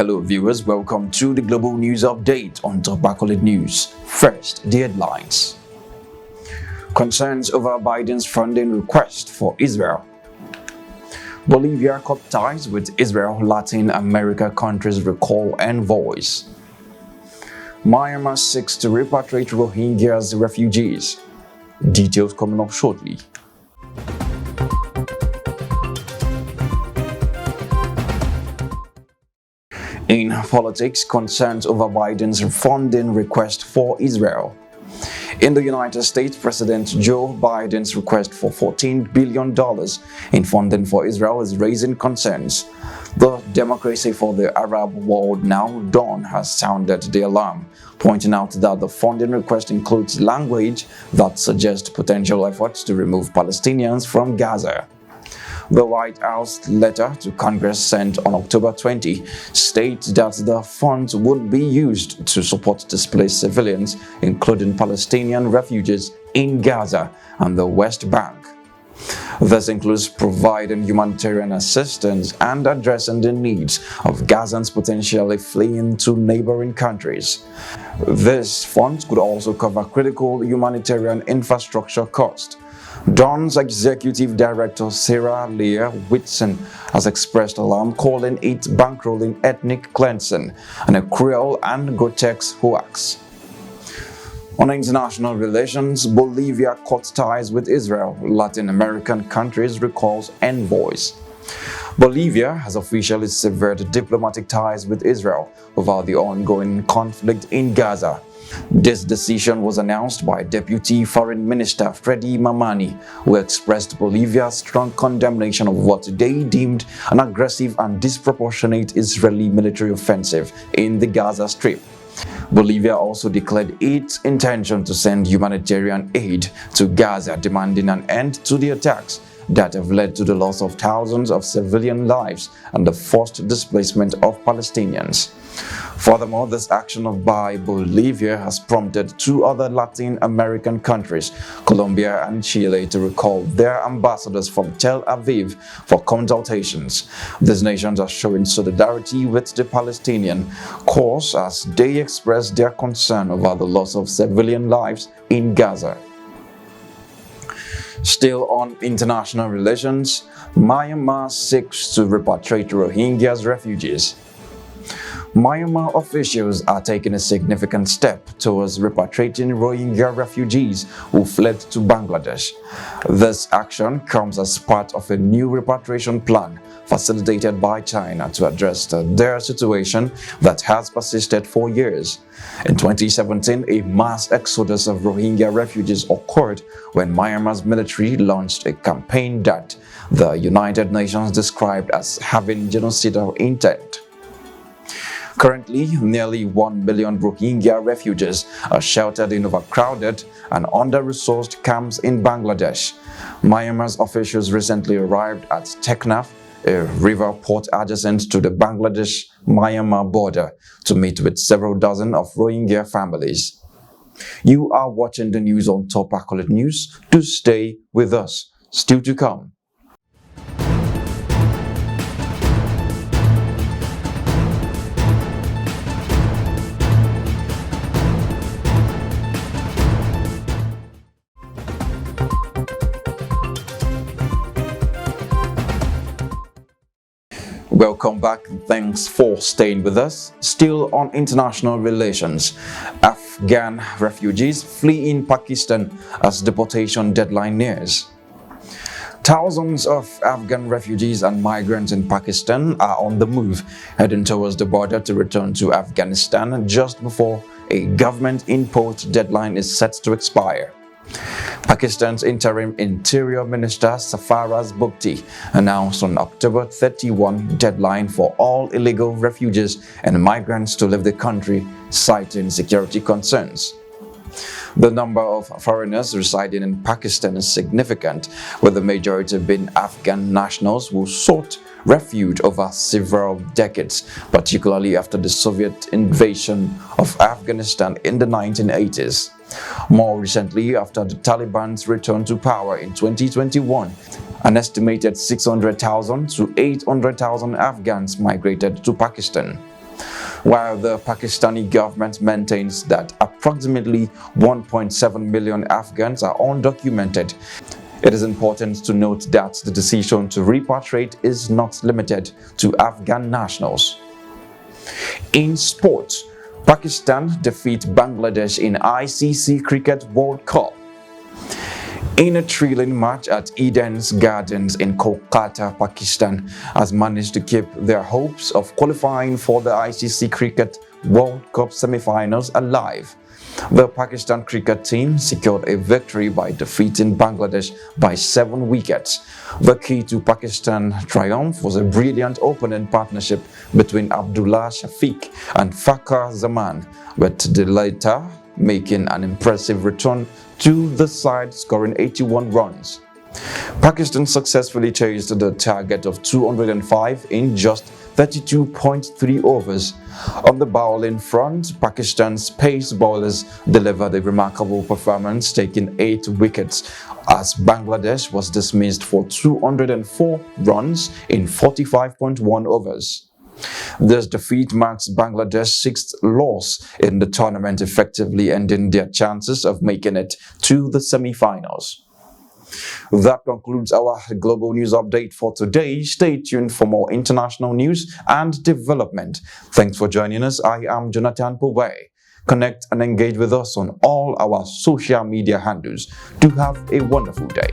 Hello viewers, welcome to the Global News Update on Top Accolade News. First, the headlines. Concerns over Biden's funding request for Israel. Bolivia cut ties with Israel. Latin America countries recall envoys. Myanmar seeks to repatriate Rohingyas refugees. Details coming up shortly. In politics, concerns over Biden's funding request for Israel. In the United States, President Joe Biden's request for $14 billion in funding for Israel is raising concerns. The Democracy for the Arab World Now Dawn has sounded the alarm, pointing out that the funding request includes language that suggests potential efforts to remove Palestinians from Gaza. The White House letter to Congress sent on October 20 states that the funds would be used to support displaced civilians, including Palestinian refugees in Gaza and the West Bank. This includes providing humanitarian assistance and addressing the needs of Gazans potentially fleeing to neighboring countries. These funds could also cover critical humanitarian infrastructure costs. Dawn's executive director Sarah Leah Whitson has expressed alarm, calling it bankrolling, ethnic cleansing, and a cruel and grotesque hoax. On international relations, Bolivia cut ties with Israel. Latin American countries recalls envoys. Bolivia has officially severed diplomatic ties with Israel over the ongoing conflict in Gaza. This decision was announced by Deputy Foreign Minister Freddy Mamani, who expressed Bolivia's strong condemnation of what they deemed an aggressive and disproportionate Israeli military offensive in the Gaza Strip. Bolivia also declared its intention to send humanitarian aid to Gaza, demanding an end to the attacks that have led to the loss of thousands of civilian lives and the forced displacement of Palestinians. Furthermore, this action by Bolivia has prompted two other Latin American countries, Colombia and Chile, to recall their ambassadors from Tel Aviv for consultations. These nations are showing solidarity with the Palestinian cause as they express their concern over the loss of civilian lives in Gaza. Still on international relations, Myanmar seeks to repatriate Rohingyas refugees. Myanmar officials are taking a significant step towards repatriating Rohingya refugees who fled to Bangladesh. This action comes as part of a new repatriation plan facilitated by China to address their situation that has persisted for years. In 2017, a mass exodus of Rohingya refugees occurred when Myanmar's military launched a campaign that the United Nations described as having genocidal intent. Currently, nearly 1 million Rohingya refugees are sheltered in overcrowded and under-resourced camps in Bangladesh. Myanmar's officials recently arrived at Teknaf, a river port adjacent to the Bangladesh-Myanmar border, to meet with several dozen of Rohingya families. You are watching the news on Top Accolade News. Do stay with us. Still to come. Welcome back. Thanks for staying with us. Still on international relations, Afghan refugees flee in Pakistan as deportation deadline nears. Thousands of Afghan refugees and migrants in Pakistan are on the move, heading towards the border to return to Afghanistan just before a government-imposed deadline is set to expire. Pakistan's interim Interior Minister Safaraz Bhukti announced on October 31 deadline for all illegal refugees and migrants to leave the country, citing security concerns. The number of foreigners residing in Pakistan is significant, with the majority being Afghan nationals who sought refuge over several decades, particularly after the Soviet invasion of Afghanistan in the 1980s. More recently, after the Taliban's return to power in 2021, an estimated 600,000 to 800,000 Afghans migrated to Pakistan. while the Pakistani government maintains that approximately 1.7 million Afghans are undocumented. It is important to note that the decision to repatriate is not limited to Afghan nationals. In sports, Pakistan defeat Bangladesh in ICC Cricket World Cup. In a thrilling match at Eden's Gardens in Kolkata, Pakistan has managed to keep their hopes of qualifying for the ICC Cricket World Cup semi-finals alive. The Pakistan cricket team secured a victory by defeating Bangladesh by 7 wickets. The key to Pakistan's triumph was a brilliant opening partnership between Abdullah Shafiq and Fakhar Zaman, with the latter making an impressive return to the side, scoring 81 runs. Pakistan successfully chased the target of 205 in just 32.3 overs. On the bowling front, Pakistan's pace bowlers delivered a remarkable performance, taking 8 wickets, as Bangladesh was dismissed for 204 runs in 45.1 overs. This defeat marks Bangladesh's 6th loss in the tournament, effectively ending their chances of making it to the semi-finals. That concludes our global news update for today. Stay tuned for more international news and development. Thanks for joining us. I am Jonathan Powe. Connect and engage with us on all our social media handles. Do have a wonderful day.